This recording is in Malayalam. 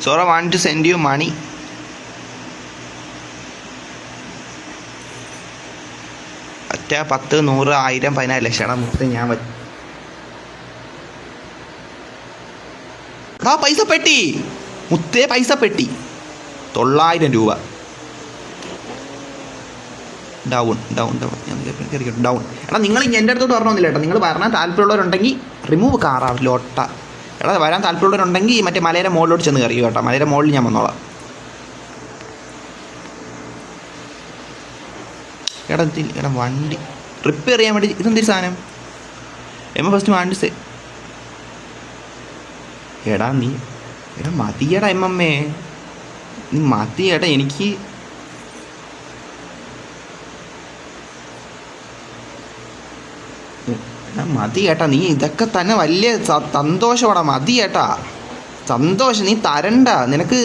സോറ വാണ്ട് ടു സെൻഡ് യു മണി. ഒറ്റ 10, 100, 1000, 14 ലക്ഷം. മുത്ത് ഞാൻ പൈസ പെട്ടി മുത്തേ, പൈസ പെട്ടി 900 രൂപ. ഡൗൺ. എടാ നിങ്ങൾ എൻ്റെ അടുത്തോട്ട് പറഞ്ഞൊന്നുമില്ല കേട്ടോ. നിങ്ങൾ വരാൻ താല്പര്യമുള്ളവരുണ്ടെങ്കിൽ റിമൂവ് കാറാവില്ലോട്ട. എടാ വരാൻ താല്പര്യമുള്ളവരുണ്ടെങ്കിൽ മറ്റേ മലയുടെ മുകളിലോട്ട് ചെന്ന് കയറി കേട്ടോ. മലയുടെ മുകളിൽ ഞാൻ വന്നോളാം. എടാ വണ്ടി റിപ്പയർ ചെയ്യാൻ വേണ്ടി ഇതെന്തൊരു സാധനം? ഫസ്റ്റ് വാണ്ടി എടാ മതിയടാ നീ മതിയടാ. എനിക്ക് മതി ചേട്ടാ, നീ ഇതൊക്കെ തന്നെ വലിയ സന്തോഷമാടാ. മതി ചേട്ടാ, സന്തോഷം. നീ തരണ്ട. നിനക്ക്